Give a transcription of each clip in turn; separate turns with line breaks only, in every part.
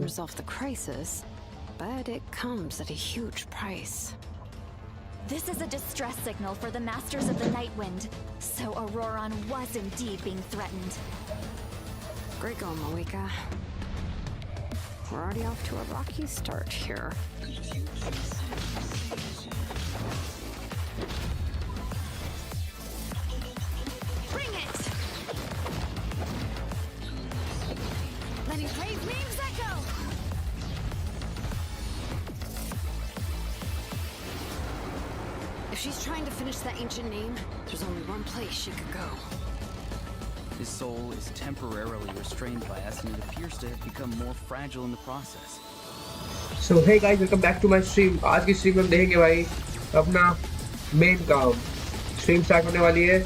resolve the crisis, but it comes at a huge price.
This is a distress signal for the Masters of the Nightwind, so Auroron was indeed being threatened.
Great going, Malika. We're already off to a rocky start here.
Bring it! Lenny praise memes echo!
If she's trying to finish that ancient name, there's only one place she could go.
His soul is temporarily restrained by us, and it appears to have become more fragile in the process.
So hey guys, welcome back to my stream. आज की stream में हम देखेंगे भाई अपना main काम. Stream start होने वाली है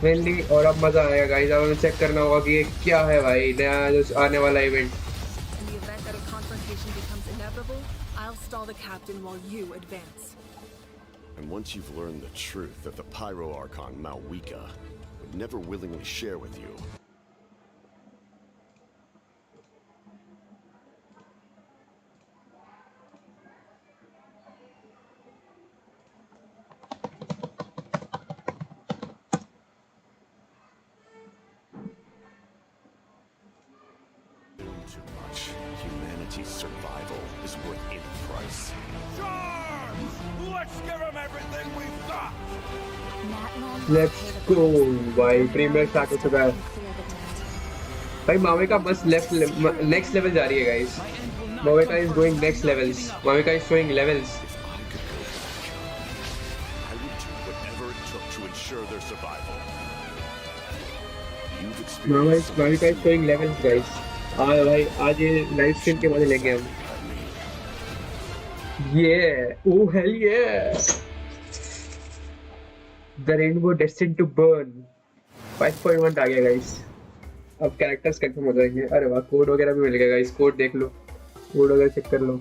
मेनली और अब मजा आएगा गाइस. अब हमें चेक करना होगा कि ये क्या है भाई नया जो आने वाला event.
In the event that a confrontation becomes inevitable, I'll stall the captain while you advance.
And once you've learned the truth that the Pyro Archon Malwika would never willingly share with you. Too much. Humanity's survival is worth any price.
Charge! Let's give them everything we've got!
Let's go भाई. Premiere start हो चुका है भाई. माविका बस next level जा रही है guys. Mavuika is going next levels. Mavuika is showing levels.
I would do whatever it took to ensure their survival. You've experienced
Mavuika is showing levels guys. हाँ भाई आज ये लाइव स्ट्रीम के मजे लेंगे हम. Oh hell yeah! The rainbow destined to burn. 5.1 आ गया guys. अब कैरेक्टर्स कंफर्म हो जाएंगे. अरे वाह, कोड वगैरह भी मिल गया गाइस. कोड देख लो, कोड वगैरह चेक कर लो.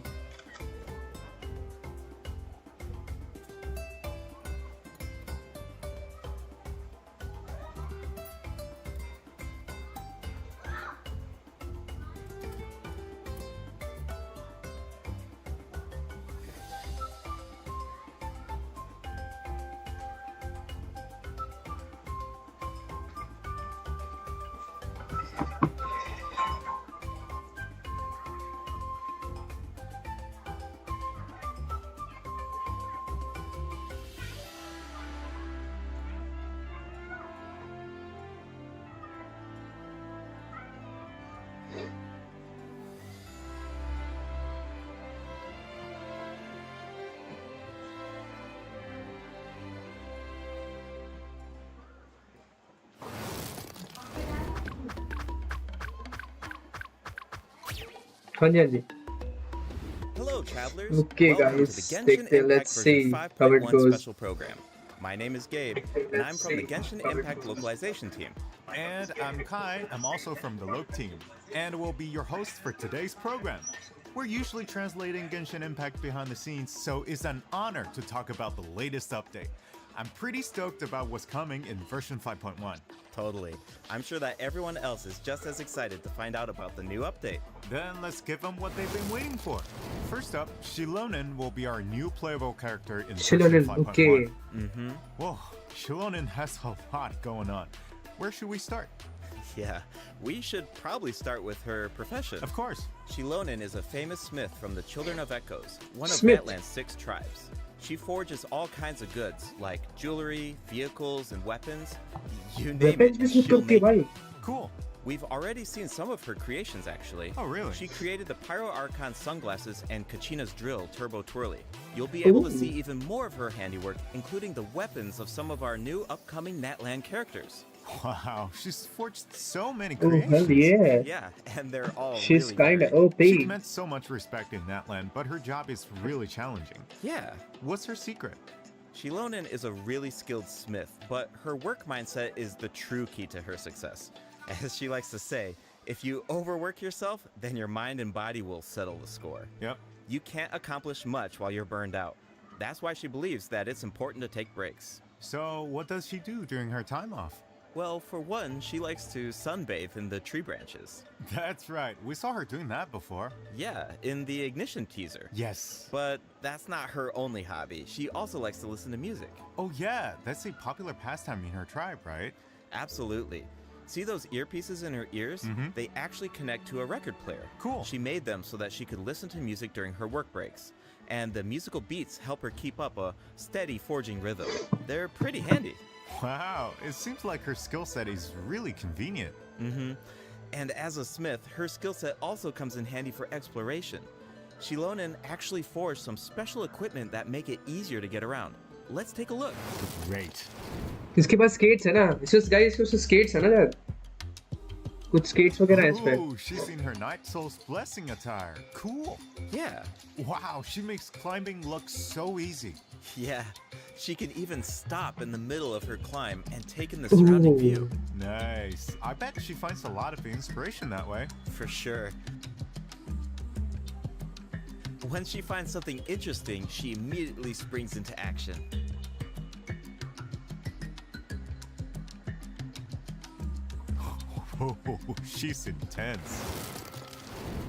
हाँ जी हाँ जी.
Hello, travelers.
Okay,
Welcome
guys.
to the Genshin
Let's
Impact
see
version
how it
5.1
goes.
special program. My name is Gabe, and I'm from the Genshin Impact localization team.
And I'm Kai, I'm also from the Loke team, and will be your host for today's program. We're usually translating Genshin Impact behind the scenes, so it's an honor to talk about the latest update. I'm pretty stoked about what's coming in version 5.1.
Totally. I'm sure that everyone else is just as excited to find out about the new update.
Then let's give them what they've been waiting for. First up, Shilonen will be our new playable character in version
Shilonen,
5.1.
okay.
Whoa, Shilonen has a lot going on. Where should we start?
Yeah, we should probably start with her profession.
Of course.
Shilonen is a famous smith from the Children of Echoes, one of
Smith.
Natlan's 6 tribes. She forges all kinds of goods, like jewelry, vehicles, and weapons. You name
Weapons भी
it,
smith
she'll
करती है
make it.
भाई.
Cool.
We've already seen some of her creations, actually.
Oh, really?
She created the Pyro Archon sunglasses and Kachina's drill, Turbo Twirly. You'll be able to see even more of her handiwork, including the weapons of some of our new upcoming Natlan characters.
Wow, she's forged so many
Oh
creations.
hell yeah.
Yeah, and they're all
She's
really
kinda
great.
She's
OP.
meant so much respect in Natlan, but her job is really challenging.
Yeah.
What's her secret?
Shilonen is a really skilled smith, but her work mindset is the true key to her success. As she likes to say, if you overwork yourself, then your mind and body will settle the score.
Yep.
You can't accomplish much while you're burned out. That's why she believes that it's important to take breaks.
So, what does she do during her time off?
Well, for one, she likes to sunbathe in the tree branches.
That's right. We saw her doing that before.
Yeah, in the Ignition teaser.
Yes.
But that's not her only hobby. She also likes to listen to music.
Oh yeah, that's a popular pastime in her tribe, right?
Absolutely. See those earpieces in her ears? They actually connect to a record player.
Cool.
She made them so that she could listen to music during her work breaks. And the musical beats help her keep up a steady forging rhythm. They're pretty handy.
Wow, it seems like her skill set is really convenient.
And as a smith, her skill set also comes in handy for exploration. Shilonen actually forged some special equipment that make it easier to get around. Let's take a look.
Great.
इसके पास skates है ना? इसके पास skates है ना यार? कुछ skates वगैरह हैं इस पे.
Oh, she's in her Night Soul's blessing attire. Cool.
Yeah,
Wow, she makes climbing look so easy.
yeah. She can even stop in the middle of her climb and take in the surrounding view.
Nice. I bet she finds a lot of inspiration that way.
For sure. When she finds something interesting, she immediately springs into action.
Oh, she's intense.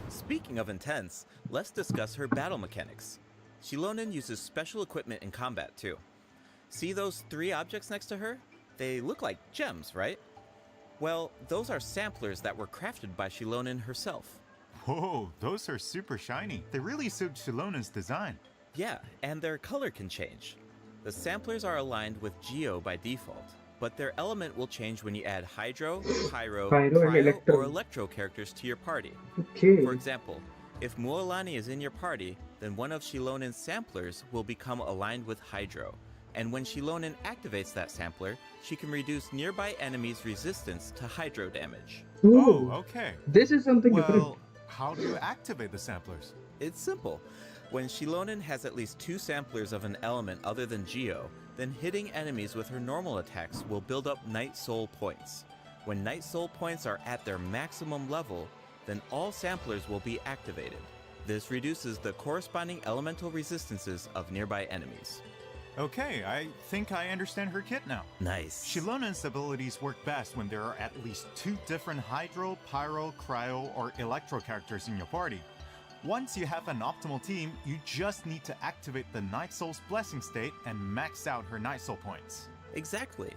Speaking of intense, let's discuss her battle mechanics. Shilonen uses special equipment in combat too. See those 3 objects next to her? They look like gems, right? Well, those are samplers that were crafted by Shilonen herself.
Whoa, those are super shiny. They really suit Shilonen's design.
Yeah, and their color can change. The samplers are aligned with Geo by default, but their element will change when you add Hydro, Pyro,
Pyro and
Cryo,
Electro.
or Electro characters to your party.
Okay.
For example, if Mualani is in your party, then one of Shilonen's samplers will become aligned with Hydro. And when Shilonen activates that sampler, she can reduce nearby enemies' resistance to Hydro damage.
Oh, okay.
This is something different.
Well, how do you activate the samplers?
It's simple. When Shilonen has at least 2 samplers of an element other than Geo, then hitting enemies with her normal attacks will build up Night Soul points. When Night Soul points are at their maximum level, then all samplers will be activated. This reduces the corresponding elemental resistances of nearby enemies.
Okay, I think I understand her kit now.
Nice.
Shilonen's abilities work best when there are at least 2 different Hydro, Pyro, Cryo, or Electro characters in your party. Once you have an optimal team, you just need to activate the Night Soul's blessing state and max out her Night Soul points.
Exactly.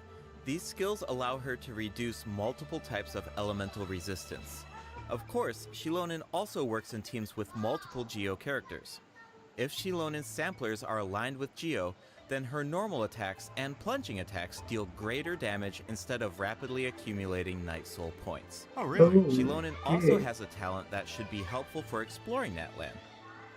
These skills allow her to reduce multiple types of elemental resistance. Of course, Shilonen also works in teams with multiple Geo characters. If Shilonen's samplers are aligned with Geo, then her normal attacks and plunging attacks deal greater damage instead of rapidly accumulating Night Soul points.
Oh, really?
Shilonen also has a talent that should be helpful for exploring that land.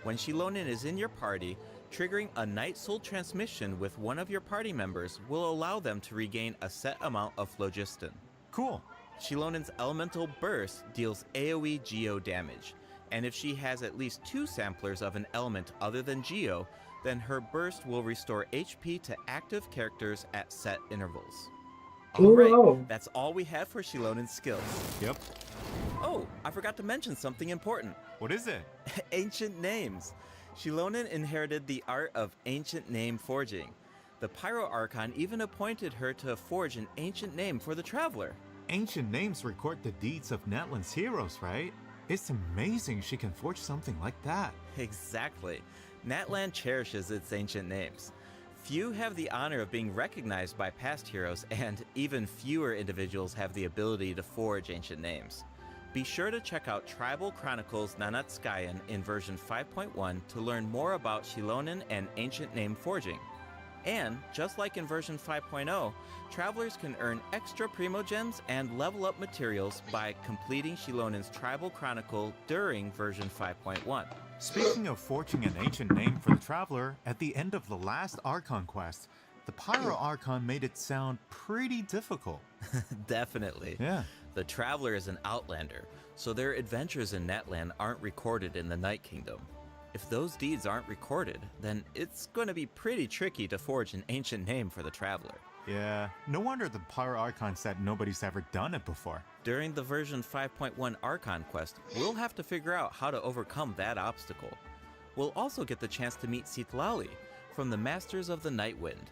When Shilonen is in your party, triggering a Night Soul transmission with one of your party members will allow them to regain a set amount of phlogiston.
Cool.
Shilonen's elemental burst deals AoE Geo damage, and if she has at least 2 samplers of an element other than Geo, then her burst will restore HP to active characters at set intervals. Alright,
wow.
that's all we have for Shilonen's skills.
Yep.
Oh, I forgot to mention something important.
What is it?
Ancient names. Shilonen inherited the art of ancient name forging. The Pyro Archon even appointed her to forge an ancient name for the Traveler.
Ancient names record the deeds of Natlan's heroes, right? It's amazing she can forge something like that.
Exactly. Natlan cherishes its ancient names. Few have the honor of being recognized by past heroes, and even fewer individuals have the ability to forge ancient names. Be sure to check out Tribal Chronicles Nanatskayan in version 5.1 to learn more about Shilonen and ancient name forging. And, just like in version 5.0, travelers can earn extra Primogems and level up materials by completing Shilonen's Tribal Chronicle during version 5.1.
Speaking of forging an ancient name for the Traveler, at the end of the last Archon quest, the Pyro Archon made it sound pretty difficult.
Definitely.
Yeah.
The Traveler is an Outlander, so their adventures in Natlan aren't recorded in the Night Kingdom. If those deeds aren't recorded, then it's going to be pretty tricky to forge an ancient name for the Traveler.
Yeah, no wonder the Pyro Archon said nobody's ever done it before.
During the version 5.1 Archon quest, we'll have to figure out how to overcome that obstacle. We'll also get the chance to meet Citlali from the Masters of the Night Wind.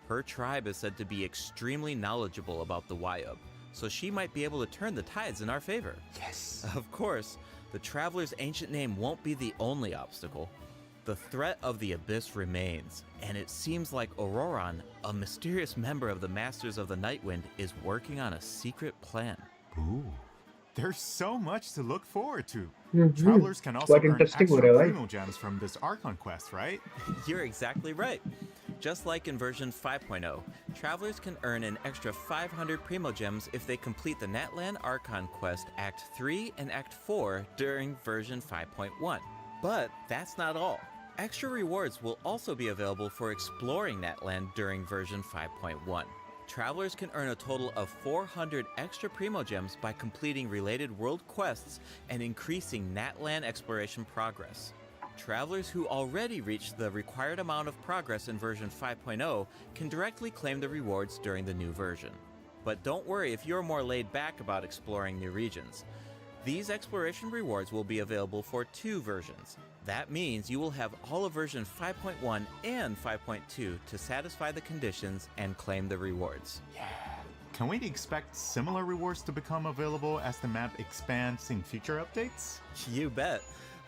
Her tribe is said to be extremely knowledgeable about the Wayub, so she might be able to turn the tides in our favor.
Yes.
Of course, the Traveler's ancient name won't be the only obstacle. The threat of the Abyss remains, and it seems like Auroran, a mysterious member of the Masters of the Nightwind, is working on a secret plan.
Ooh. There's so much to look forward to.
Mhm.
Travelers can also
Quite
earn
interesting
extra
हो रहा है भाई.
primo gems from this Archon quest, right?
You're exactly right. Just like in version 5.0, travelers can earn an extra 500 Primo Gems if they complete the Natlan Archon quest Act 3 and Act 4 during version 5.1. But that's not all. Extra rewards will also be available for exploring Natlan during version 5.1. Travelers can earn a total of 400 extra Primo Gems by completing related world quests and increasing Natlan exploration progress. Travelers who already reached the required amount of progress in version 5.0 can directly claim the rewards during the new version. But don't worry if you're more laid back about exploring new regions. These exploration rewards will be available for 2 versions. That means you will have all of version 5.1 and 5.2 to satisfy the conditions and claim the rewards.
Can we expect similar rewards to become available as the map expands in future updates?
You bet.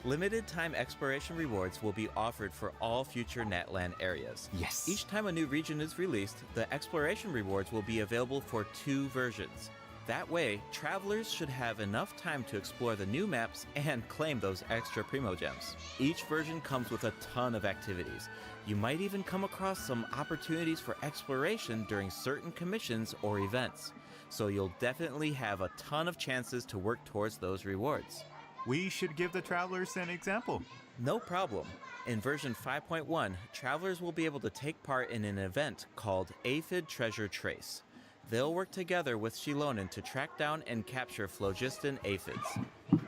Limited time exploration rewards will be offered for all future Natlan areas.
Yes.
Each time a new region is released, the exploration rewards will be available for 2 versions. That way, travelers should have enough time to explore the new maps and claim those extra Primo Gems. Each version comes with a ton of activities. You might even come across some opportunities for exploration during certain commissions or events. So you'll definitely have a ton of chances to work towards those rewards.
We should give the travelers an example.
No problem. In version 5.1, travelers will be able to take part in an event called Aphid Treasure Trace. They'll work together with Shilonen to track down and capture phlogiston aphids.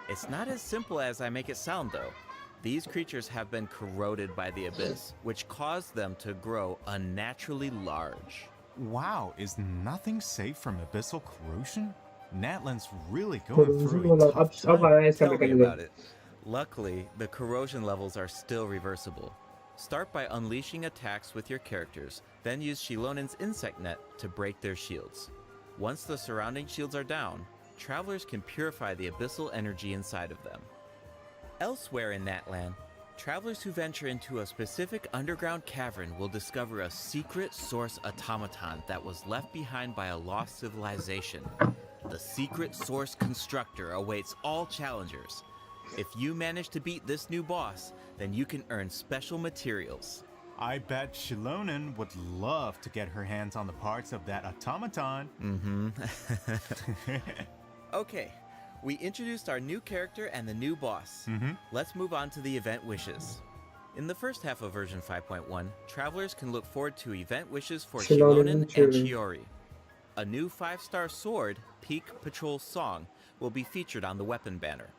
It's not as simple as I make it sound though. These creatures have been corroded by the Abyss, which caused them to grow unnaturally large.
Wow, is nothing safe from abyssal corrosion? Natlan's really going through a
अब
tough
अब
time.
आया है इसका
Tell me
mechanism.
about it. Luckily, the corrosion levels are still reversible. Start by unleashing attacks with your characters, then use Shilonen's insect net to break their shields. Once the surrounding shields are down, travelers can purify the abyssal energy inside of them. Elsewhere in Natlan, travelers who venture into a specific underground cavern will discover a secret source automaton that was left behind by a lost civilization. The secret source constructor awaits all challengers. If you manage to beat this new boss, then you can earn special materials.
I bet Shilonen would love to get her hands on the parts of that automaton.
Okay, we introduced our new character and the new boss. Let's move on to the event wishes. In the first half of version 5.1, travelers can look forward to event wishes for
Shilonen
Shilonen and
Chiori.
Chiori. A new 5-star sword, Peak Patrol Song, will be featured on the weapon banner.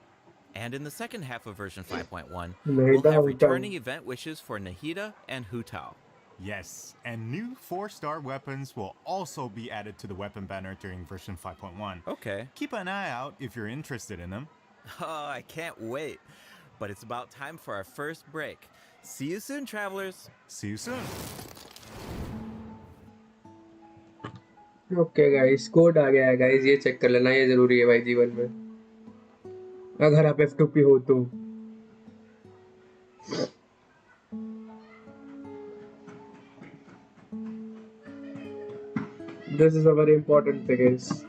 And in the second half of version 5.1, we'll
Nahida,
have
Hutao.
returning event wishes for Nahida and Hutao.
Yes, and new 4-star weapons will also be added to the weapon banner during version 5.1.
Okay.
Keep an eye out if you're interested in them.
Oh, I can't wait. But it's about time for our first break. See you soon, travelers.
See you soon.
Okay guys code आ गया है guys ये check कर लेना ये जरूरी है भाई जीवन में अगर आप F2P हो तो this is a very important thing guys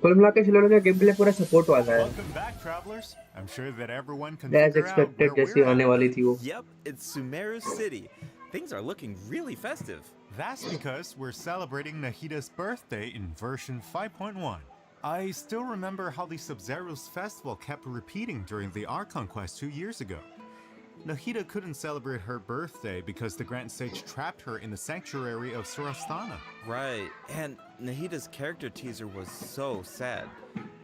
कुल मिला के शिलोन का गेम प्ले पूरा सपोर्ट वाला है
Welcome back, travelers. I'm sure that everyone can
as
figure out where
expected जैसी
we're
आने
at.
वाली थी वो
Yep, it's Sumeru City. Things are looking really festive.
That's because we're celebrating Nahida's birthday in version 5.1. I still remember how the Sub-Zero's festival kept repeating during the Archon quest 2 years ago. Nahida couldn't celebrate her birthday because the Grand Sage trapped her in the sanctuary of Surastana.
Right, and Nahida's character teaser was so sad.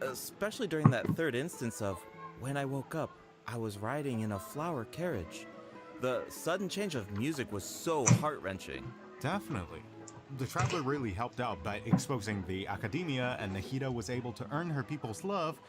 Especially during that third instance of, when I woke up, I was riding in a flower carriage. The sudden change of music was so heart-wrenching.
Definitely. The Traveler really helped out by exposing the Academia, and Nahida was able to earn her people's love,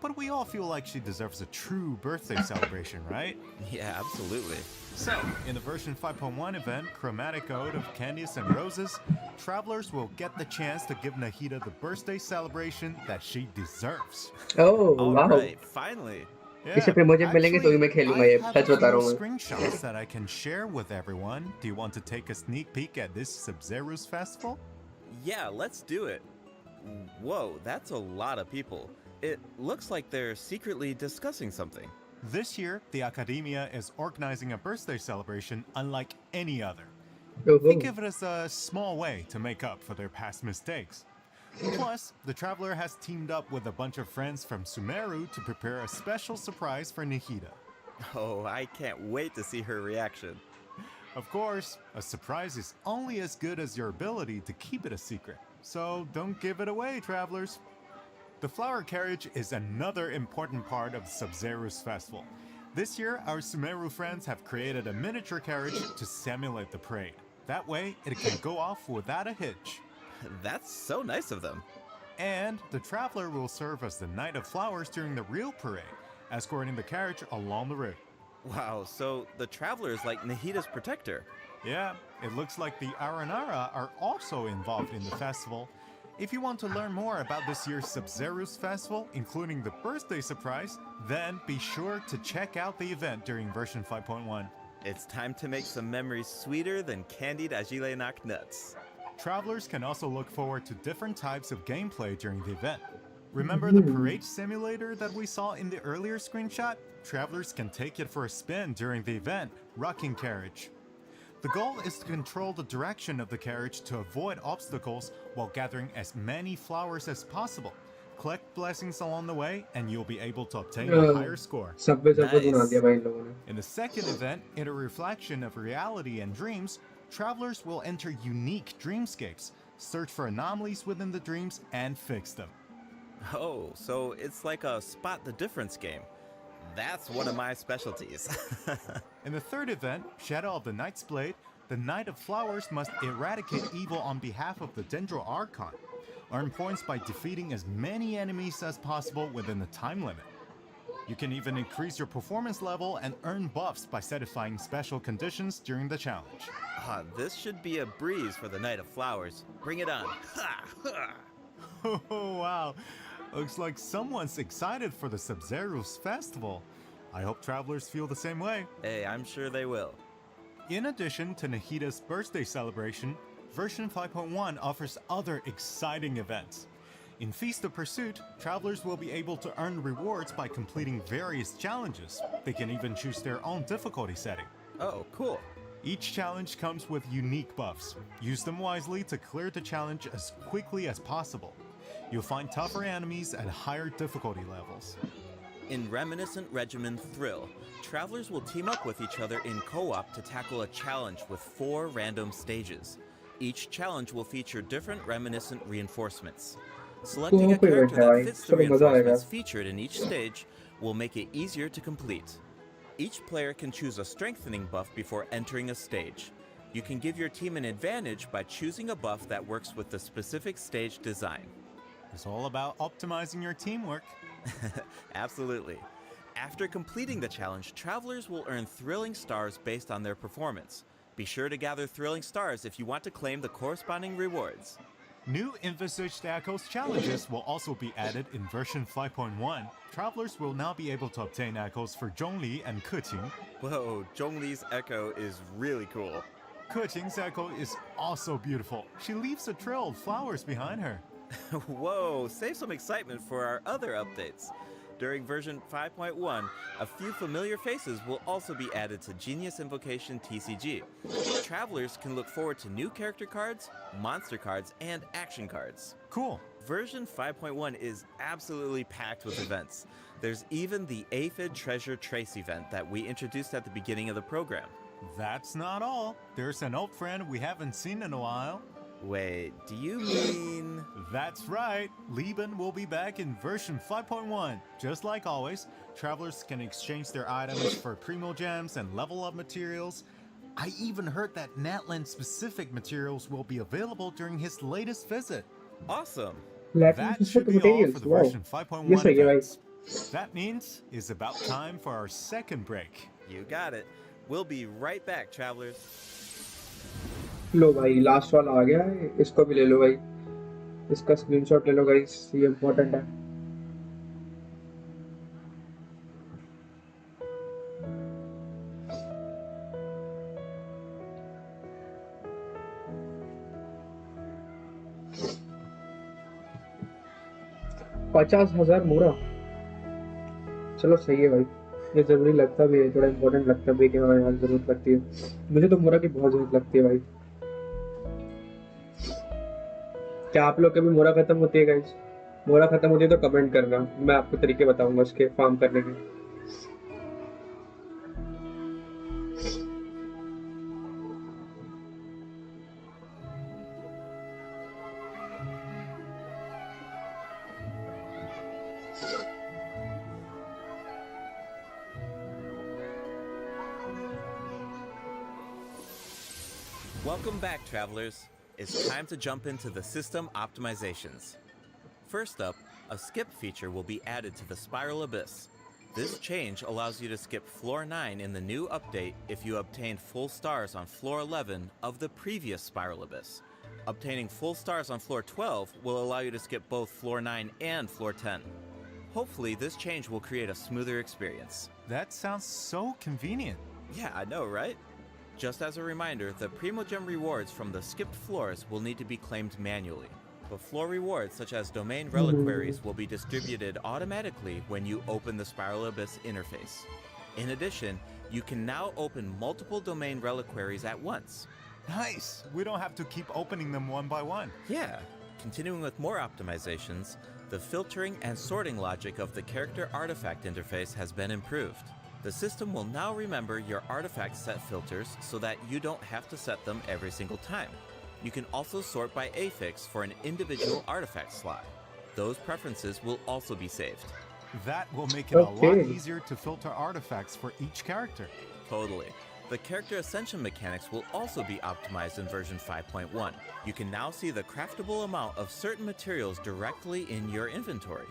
but we all feel like she deserves a true birthday celebration, right?
Yeah, absolutely.
So, in the version 5.1 event, Chromatic Ode of Candies and Roses, Travelers will get the chance to give Nahida the birthday celebration that she deserves.
Oh, wow.
Alright, finally.
इससे फिर मुझे मिलेंगे तो ही मैं खेलूंगा ये,
I have
such
a
बता रहा
few
हूँ मैं.
screenshots that I can share with everyone. Do you want to take a sneak peek at this Sub-Zero's festival?
Yeah, let's do it. Whoa, that's a lot of people. It looks like they're secretly discussing something.
This year, the Academia is organizing a birthday celebration unlike any other.
Oh,
Think
oh.
of it as a small way to make up for their past mistakes. Plus, the Traveler has teamed up with a bunch of friends from Sumeru to prepare a special surprise for Nahida.
Oh, I can't wait to see her reaction.
Of course, a surprise is only as good as your ability to keep it a secret, so don't give it away, Travelers. The flower carriage is another important part of Sub-Zero's festival. This year, our Sumeru friends have created a miniature carriage to simulate the parade. That way, it can go off without a hitch.
That's so nice of them.
And the Traveler will serve as the Knight of Flowers during the real parade, escorting the carriage along the route.
Wow, so the Traveler is like Nahida's protector.
Yeah, it looks like the Aranara are also involved in the festival. If you want to learn more about this year's Sub-Zero's festival, including the birthday surprise, then be sure to check out the event during version 5.1.
It's time to make some memories sweeter than candied Agilenak nuts.
Travelers can also look forward to different types of gameplay during the event. Remember the parade simulator that we saw in the earlier screenshot? Travelers can take it for a spin during the event, Rocking Carriage. The goal is to control the direction of the carriage to avoid obstacles while gathering as many flowers as possible. Collect blessings along the way, and you'll be able to obtain a higher score.
सब पे सब कुछ बना
Nice.
दिया भाई इन लोगों ने.
In the second event, in a reflection of reality and dreams, travelers will enter unique dreamscapes, search for anomalies within the dreams, and fix them.
Oh, so it's like a spot the difference game. That's one of my specialties.
In the third event, Shadow of the Night's Blade, the Knight of Flowers must eradicate evil on behalf of the Dendro Archon. Earn points by defeating as many enemies as possible within the time limit. You can even increase your performance level and earn buffs by satisfying special conditions during the challenge.
This should be a breeze for the Knight of Flowers. Bring it on. Ha! Ha!
Oh, wow. Looks like someone's excited for the Sub-Zero's festival. I hope travelers feel the same way.
Hey, I'm sure they will.
In addition to Nahida's birthday celebration, version 5.1 offers other exciting events. In Feast of Pursuit, travelers will be able to earn rewards by completing various challenges. They can even choose their own difficulty setting.
Oh, cool.
Each challenge comes with unique buffs. Use them wisely to clear the challenge as quickly as possible. You'll find tougher enemies at higher difficulty levels.
In Reminiscent Regimen Thrill, travelers will team up with each other in co-op to tackle a challenge with 4 random stages. Each challenge will feature different Reminiscent reinforcements. Selecting a character that fits the reinforcements featured in each stage will make it easier to complete. Each player can choose a strengthening buff before entering a stage. You can give your team an advantage by choosing a buff that works with the specific stage design.
It's all about optimizing your teamwork.
Absolutely. After completing the challenge, travelers will earn thrilling stars based on their performance. Be sure to gather thrilling stars if you want to claim the corresponding rewards.
New envisaged Echoes challenges will also be added in version 5.1. Travelers will now be able to obtain Echoes for Zhongli and Keqing.
Whoa, Zhongli's echo is really cool.
Keqing's echo is also beautiful. She leaves a trail of flowers behind her.
Whoa, save some excitement for our other updates. During version 5.1, a few familiar faces will also be added to Genius Invocation TCG. Travelers can look forward to new character cards, monster cards, and action cards.
Cool.
Version 5.1 is absolutely packed with events. There's even the Aphid Treasure Trace event that we introduced at the beginning of the program.
That's not all. There's an old friend we haven't seen in a while.
Wait, do you mean...
That's right. Lieben will be back in version 5.1. Just like always, travelers can exchange their items for primo gems and level up materials. I even heard that Natlan specific materials will be available during his latest visit.
Awesome!
That should be all for the
Wow.
version 5.1
Yes, sir, you're right.
events. That means it's about time for our second break.
You got it. We'll be right back, travelers.
लो भाई last वाला आ गया है, इसको भी ले लो भाई, इसका screenshot ले लो गाइस, ये इम्पोर्टेंट है। $50,000 मोरा, चलो सही है भाई, ये जरूरी लगता भी है, थोड़ा इम्पोर्टेंट लगता भी है कि हाँ यार जरूरत लगती है, मुझे तो मोरा की बहुत जरूरत लगती है भाई। क्या आप लोग कभी मोरा खत्म होती है गाइस? मोरा खत्म होती है तो कमेंट करना, मैं आपको तरीके बताऊंगा उसके फार्म करने के।
Welcome back, travelers. It's time to jump into the system optimizations. First up, a skip feature will be added to the Spiral Abyss. This change allows you to skip floor 9 in the new update if you obtained full stars on floor 11 of the previous Spiral Abyss. Obtaining full stars on floor 12 will allow you to skip both floor 9 and floor 10. Hopefully, this change will create a smoother experience.
That sounds so convenient.
Yeah, I know, right? Just as a reminder, the Primogem rewards from the skipped floors will need to be claimed manually. But floor rewards such as domain reliquaries will be distributed automatically when you open the Spiral Abyss interface. In addition, you can now open multiple domain reliquaries at once.
Nice! We don't have to keep opening them one by one.
Yeah. Continuing with more optimizations, the filtering and sorting logic of the character artifact interface has been improved. The system will now remember your artifact set filters so that you don't have to set them every single time. You can also sort by affix for an individual artifact slot. Those preferences will also be saved.
That will make it a lot easier to filter artifacts for each character.
Totally. The character ascension mechanics will also be optimized in version 5.1. You can now see the craftable amount of certain materials directly in your inventory.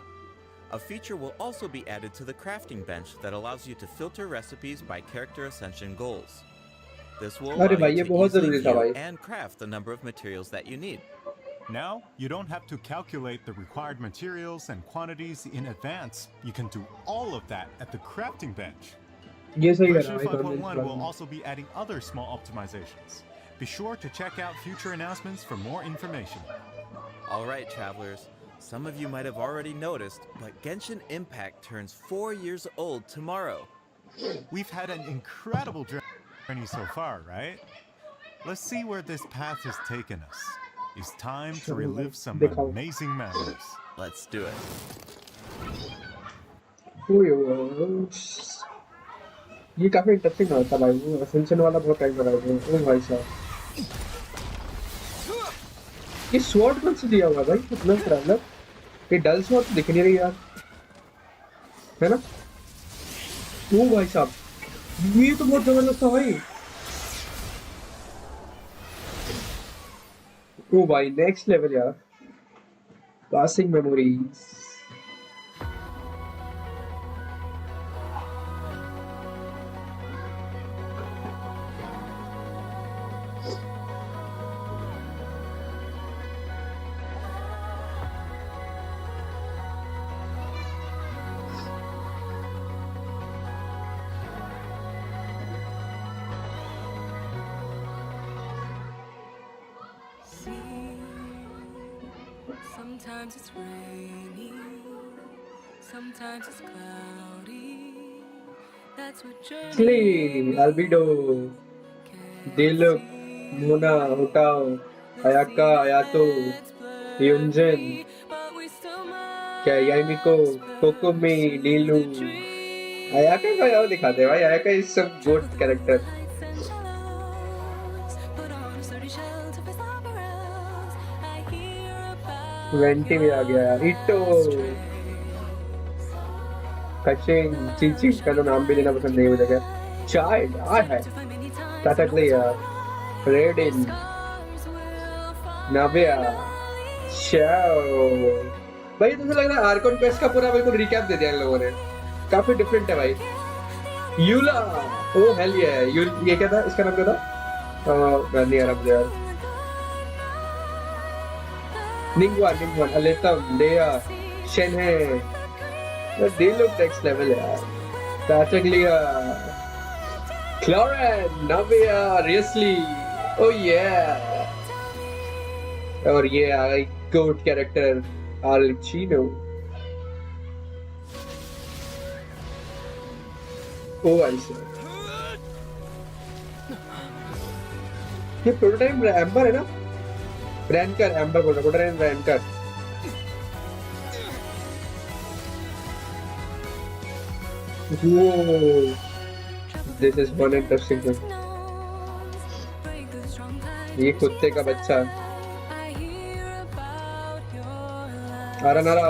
A feature will also be added to the crafting bench that allows you to filter recipes by character ascension goals. This will allow you to easily view and craft the number of materials that you need.
Now, you don't have to calculate the required materials and quantities in advance. You can do all of that at the crafting bench. Version 5.1 will also be adding other small optimizations. Be sure to check out future announcements for more information.
Alright, travelers. Some of you might have already noticed, but Genshin Impact turns 4 years old tomorrow.
We've had an incredible journey so far, right? Let's see where this path has taken us. It's time to relive some amazing memories.
Let's do it.
ये काफी interesting होता भाई, वो ascension वाला बहुत time लगा है ओ भाई साहब। ये स्वॉर्ड कौन से दिया हुआ भाई, कितना मतलब ये डल स्वॉर्ड दिख नहीं रही यार, है ना? ओ भाई साहब, ये तो बहुत जबरदस्त था भाई। ओ भाई नेक्स्ट लेवल यार, passing memories.
Sometimes it's rainy, Sometimes it's cloudy. That's what
Slee, Albedo, Diluc, Muna, Hotao, Ayaka, Ayato, Yunjin, क्या यामिको कोकोमी नीलू आयाका का यार दिखाते हैं भाई Ayaka is some good character Venti भी आ गया यार इटो कचिंग चीची का तो नाम भी लेना पसंद नहीं मुझे क्या चाइल्ड आ है टाटकलिया रेडिन नाविया शाओ भाई तुझे लग रहा है आर्कॉन क्वेस्ट का पूरा बिल्कुल रिकैप दे दिया इन लोगों ने काफी डिफरेंट है भाई यूला ओ हेल ये क्या था इसका नाम क्या था मैं नहीं आ रहा मुझे यार निंगवा अलेतम लेया शेनहे दे लुक नेक्स्ट लेवल यार टाटगलिया क्लोरेन नाविया रियसली ओ ये और ये आ गई goat character Alchino. Oh, I see. ये प्रोटोटाइप एम्बर है ना? रैनकर एम्बर बोल रहा prototype rancour. Whoa, this is one interesting thing. ये कुत्ते का बच्चा. Aranara.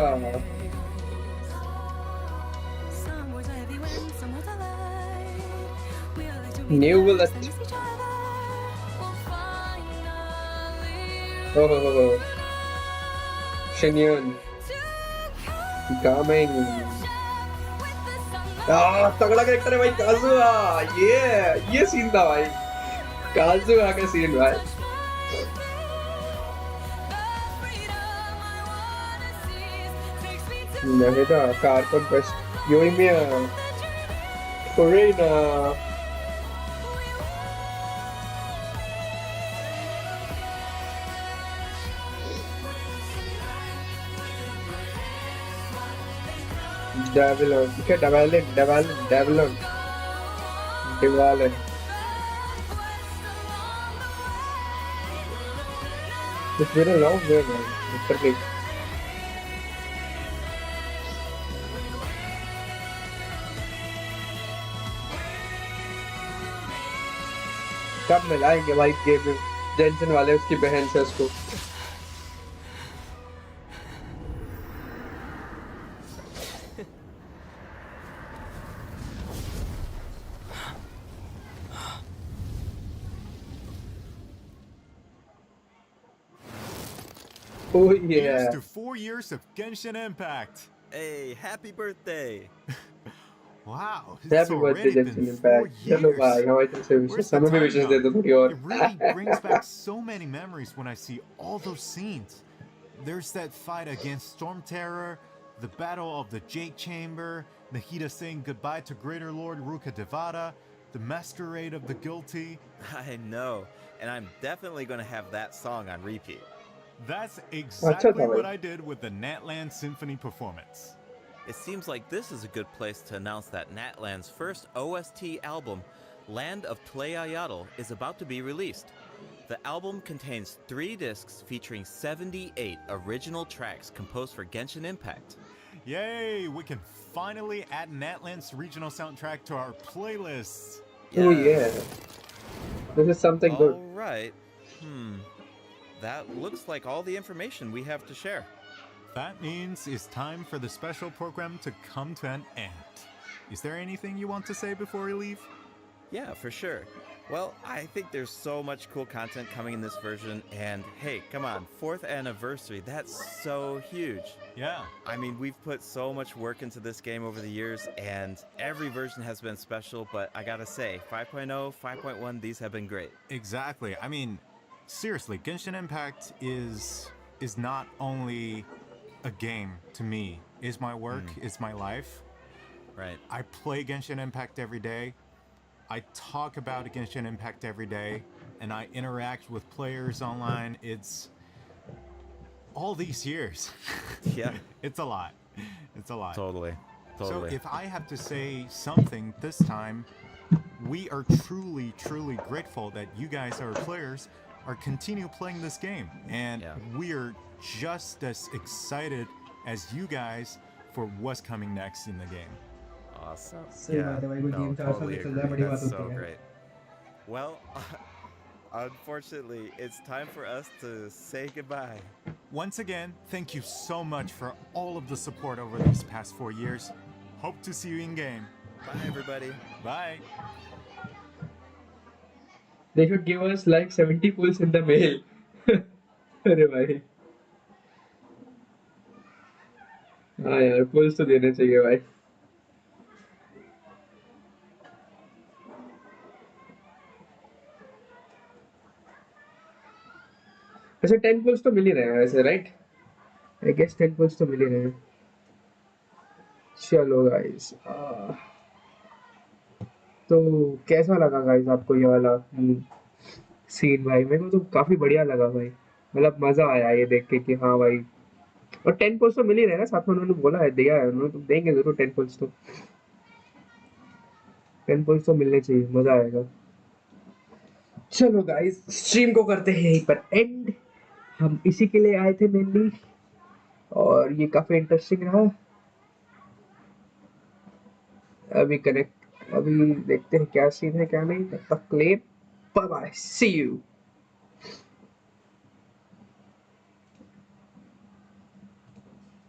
New bullet. Oh. Shenyan. Coming. तगड़ा कैरेक्टर है भाई काजुआ ये सीन था भाई काजुआ का सीन भाई Nahida, Carbon Quest, Yoimiya, Corina. Davilon. Okay, Davilon. It's been a long way, man. Literally. कब मिलाएंगे भाई गेम में जेंशन वाले उसकी बहन से उसको Oh yeah.
Here's to 4 years of Genshin Impact.
Hey, happy birthday!
Wow, it's
Happy birthday,
already
Genshin
been 4
Impact. Hello, bye.
years.
How are you doing?
Where's the
Some of
time
wishes
go?
दे दो थोड़ी और.
It really brings back so many memories when I see all those scenes. There's that fight against Storm Terror, the battle of the Jade Chamber, Nahida saying goodbye to Greater Lord Ruka Devada, the masquerade of the guilty.
I know, and I'm definitely gonna have that song on repeat.
That's exactly
भाई.
what I did with the Natland Symphony performance.
It seems like this is a good place to announce that Natland's first OST album, Land of Tlayayatl, is about to be released. The album contains 3 discs featuring 78 original tracks composed for Genshin Impact.
Yay! We can finally add Natland's regional soundtrack to our playlists.
Oh yeah. This is something good.
All right. That looks like all the information we have to share.
That means it's time for the special program to come to an end. Is there anything you want to say before we leave?
Yeah, for sure. Well, I think there's so much cool content coming in this version, and hey, come on, 4th anniversary, that's so huge.
Yeah.
I mean, we've put so much work into this game over the years, and every version has been special, but I gotta say, 5.0, 5.1, these have been great.
Exactly. I mean, seriously, Genshin Impact is not only a game to me. It's my work, it's my life.
Right.
I play Genshin Impact every day. I talk about Genshin Impact every day, and I interact with players online. It's all these years.
Yeah.
It's a lot. It's a lot.
Totally.
So
Totally.
if I have to say something this time, we are truly, truly grateful that you guys, our players, are continue playing this game, and
Yeah.
we are just as excited as you guys for what's coming next in the game.
Awesome.
सही बात है भाई, कोई
no,
game 4 साल
totally
तक चल रहा है,
agree.
बड़ी बात
That's
होती
so
है।
great. Well, unfortunately, it's time for us to say goodbye.
Once again, thank you so much for all of the support over these past 4 years. Hope to see you in game.
Bye, everybody.
Bye.
They should give us like 70 pulls in the mail. अरे भाई, हाँ यार, pools तो देने चाहिए भाई। अच्छा 10 pools तो मिल ही रहे हैं वैसे, राइट? आई गेस 10 पुल्स तो मिल ही रहे हैं। चलो गाइस, तो कैसा लगा गाइस आपको ये वाला सीन? भाई मेरे को तो काफी बढ़िया लगा भाई, मतलब मजा आया ये देख के कि हाँ भाई। और 10 पुल्स तो मिल ही रहे हैं ना, साथ में उन्होंने बोला है, दिया है उन्होंने, तो देंगे जरूर 10 पुल्स तो। 10 पुल्स तो मिलने चाहिए, मजा आएगा। चलो गाइस, स्ट्रीम को करते हैं यहीं पर एंड। हम इसी के लिए आए थे मेनली, और ये काफी इंटरेस्टिंग रहा। अभी देखते हैं क्या सीन है क्या नहीं। तब तक के लिए बाय बाय, सी यू।